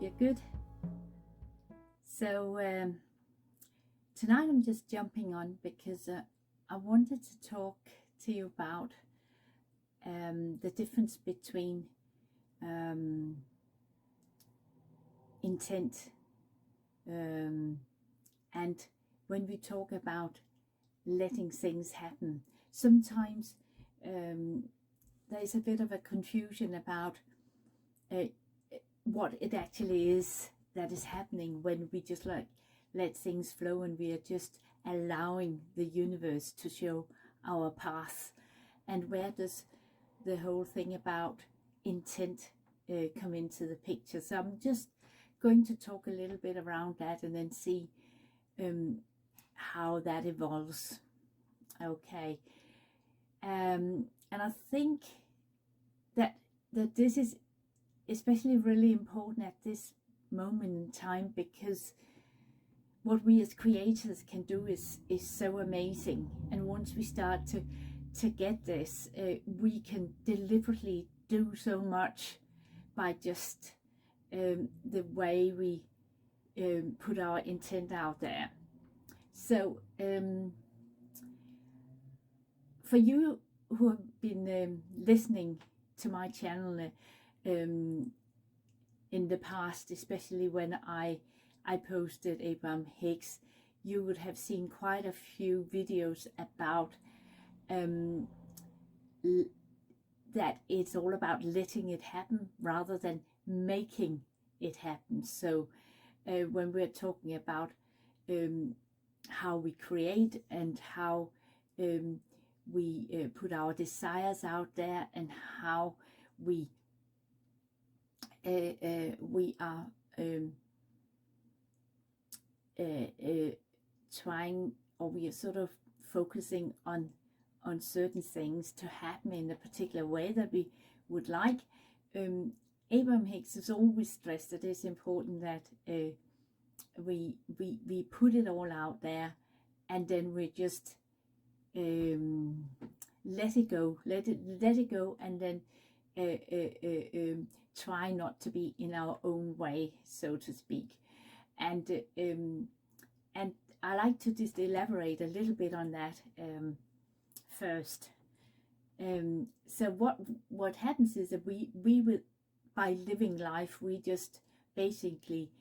you're good. So tonight I'm just jumping on because I wanted to talk to you about the difference between intent and when we talk about letting things happen. Sometimes there's a bit of a confusion about what it actually is that is happening when we just let things flow and we are just allowing the universe to show our path. And where does the whole thing about intent come into the picture? So I'm just going to talk a little bit around that and then see how that evolves. Okay. And I think that this is especially really important at this moment in time, because what we as creators can do is so amazing. And once we start to get this, we can deliberately do so much by just the way we put our intent out there. So for you who have been listening to my channel in the past, especially when I posted Abraham Hicks, you would have seen quite a few videos about that it's all about letting it happen rather than making it happen. So when we're talking about how we create and how we put our desires out there, and how we are trying, or we are sort of focusing on certain things to happen in a particular way that we would like. Abraham Hicks has always stressed that it's important that we put it all out there, and then we just let it go, and then try not to be in our own way, so to speak. And I like to just elaborate a little bit on that first. So what happens is that we will, by living life, we just basically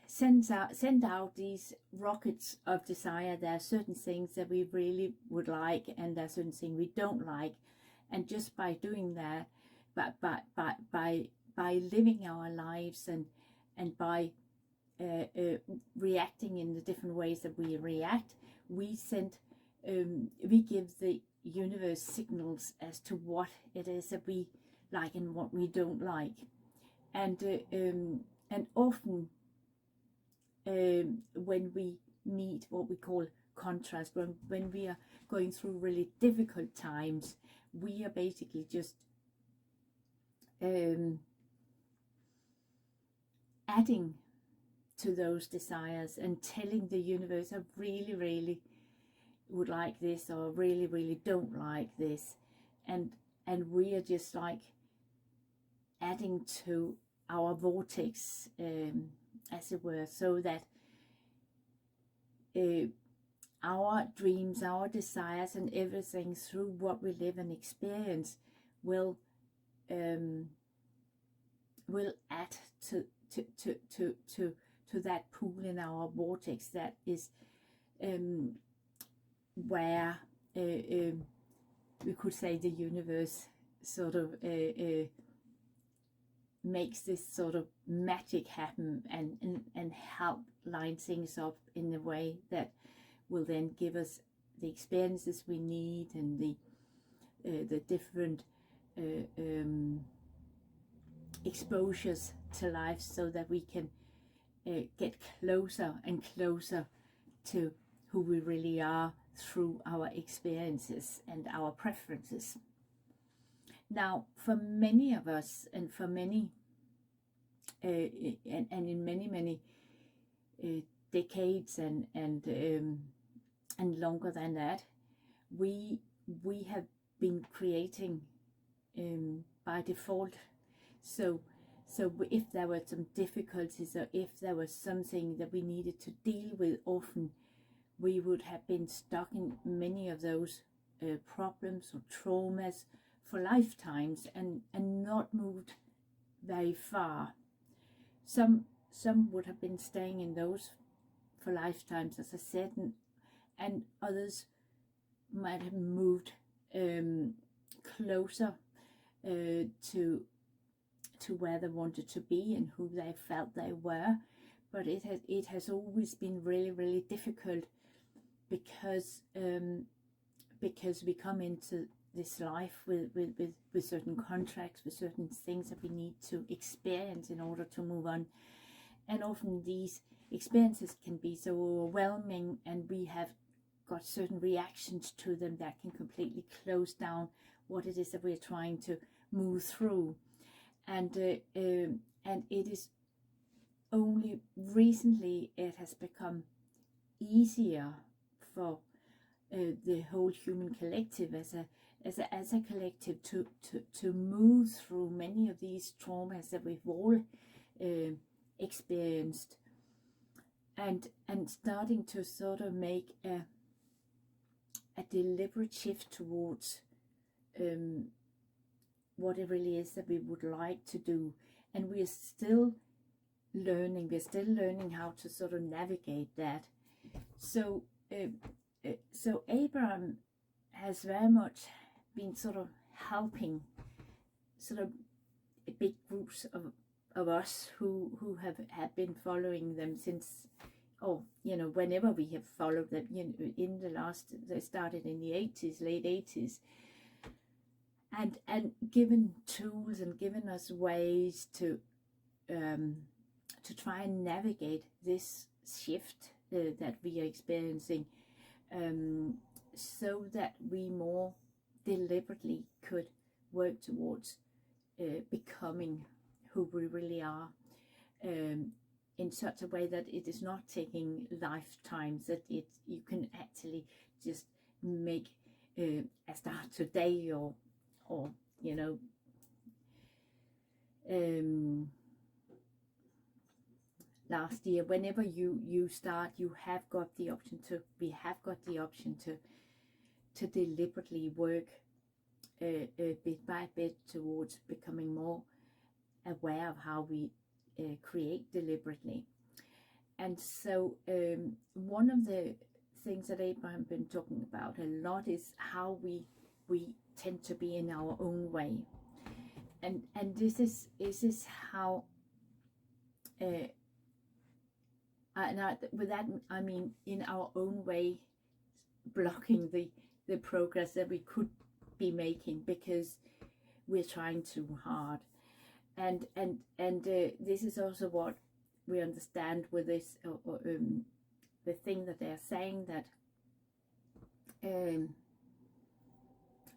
send out these rockets of desire. There are certain things that we really would like, and there are certain things we don't like. And just by doing that, by living our lives and by reacting in the different ways that we react, we give the universe signals as to what it is that we like and what we don't like. And often when we meet what we call contrast, when we are going through really difficult times, we are basically just adding to those desires and telling the universe, I really, really would like this, or really, really don't like this, and we are just like adding to our vortex, as it were, so that our dreams, our desires, and everything through what we live and experience will add to that pool in our vortex that is where we could say the universe sort of makes this sort of magic happen and help line things up in a way that will then give us the experiences we need, and the different exposures to life, so that we can get closer and closer to who we really are through our experiences and our preferences. Now, for many of us, and for many and in many decades and longer than that, we have been creating by default. So So if there were some difficulties, or if there was something that we needed to deal with, often we would have been stuck in many of those problems or traumas for lifetimes, and not moved very far. Some would have been staying in those for lifetimes, as I said, and others might have moved closer to where they wanted to be and who they felt they were. But it has always been really, really difficult, because we come into this life with certain contracts, with certain things that we need to experience in order to move on. And often these experiences can be so overwhelming, and we have got certain reactions to them that can completely close down what it is that we're trying to move through. And it is only recently it has become easier for the whole human collective as a collective to move through many of these traumas that we've all experienced, and starting to sort of make a deliberate shift towards what it really is that we would like to do. And we're still learning how to sort of navigate that. So so Abraham has very much been sort of helping sort of big groups of us who have been following them since, whenever we have followed them, in the last, they started in the 80s, late 80s, and given tools and given us ways to try and navigate this shift that we are experiencing, so that we more deliberately could work towards becoming who we really are, in such a way that it is not taking lifetimes, that you can actually just make a start today, or last year. Whenever you start, we have got the option to deliberately work bit by bit towards becoming more aware of how we create deliberately. And so one of the things that Abraham has been talking about a lot is how we tend to be in our own way, and this is how with that I mean in our own way, blocking the progress that we could be making because we're trying too hard. And this is also what we understand with this the thing that they're saying, that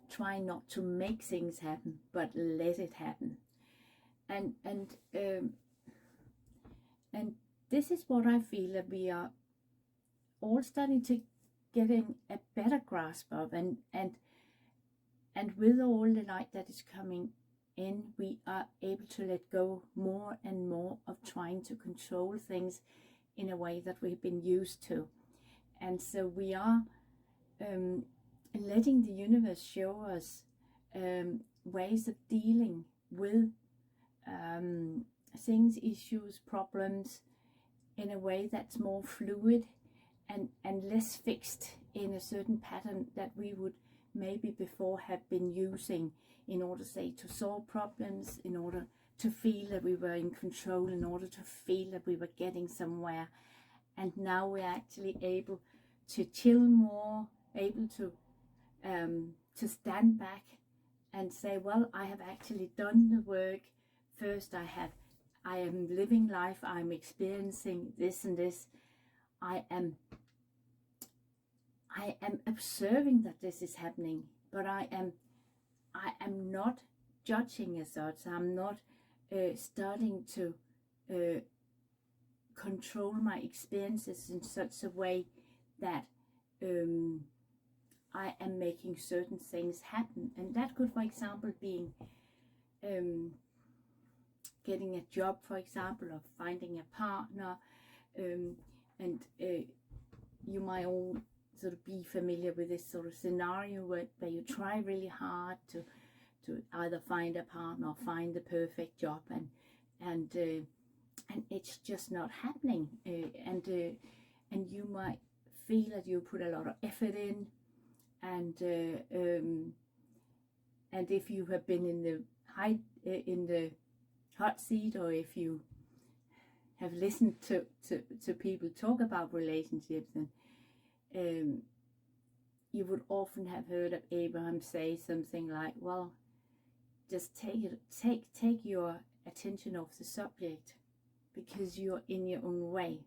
try not to make things happen, but let it happen. And this is what I feel that we are all starting to getting a better grasp of, and with all the light that is coming in, we are able to let go more and more of trying to control things in a way that we've been used to. And so we are letting the universe show us ways of dealing with things, issues, problems in a way that's more fluid and less fixed in a certain pattern that we would maybe before have been using in order, say, to solve problems, in order to feel that we were in control, in order to feel that we were getting somewhere. And now we're actually able to chill more, able to stand back and say, well, I have actually done the work. First, I am living life, I'm experiencing this and this. I am observing that this is happening, but I am not judging as such. I'm not starting to control my experiences in such a way that I am making certain things happen. And that could, for example, being getting a job, for example, or finding a partner, and you might all sort of be familiar with this sort of scenario where you try really hard to either find a partner or find the perfect job, and it's just not happening, and you might feel that you put a lot of effort in, and if you have been in the hot seat, or if you have listened to people talk about relationships, and you would often have heard of Abraham say something like, well, just take your attention off the subject, because you're in your own way.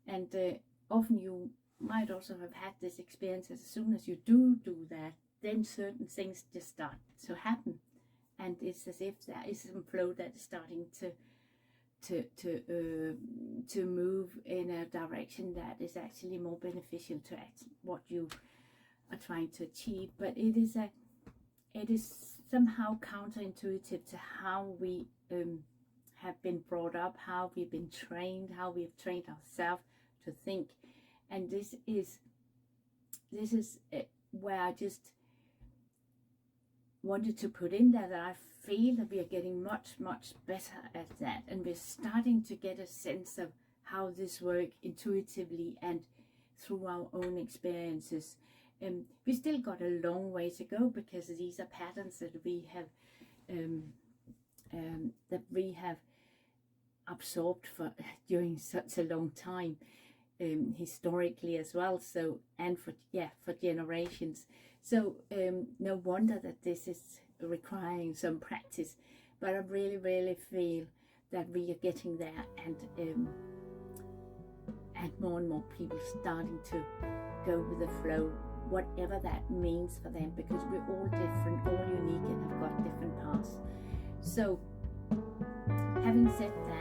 And often you might also have had this experience, as soon as you do that, then certain things just start to happen, and it's as if there is some flow that is starting to move in a direction that is actually more beneficial to what you are trying to achieve. But it is somehow counterintuitive to how we have been brought up, how we've been trained, how we've trained ourselves to think. And this is where I just wanted to put in that I feel that we are getting much better at that, and we're starting to get a sense of how this works intuitively and through our own experiences. We still got a long way to go, because these are patterns that we have absorbed during such a long time, historically as well. So, and for generations. So no wonder that this is requiring some practice. But I really feel that we are getting there, and more and more people starting to go with the flow, whatever that means for them, because we're all different, all unique, and have got different paths. So having said that,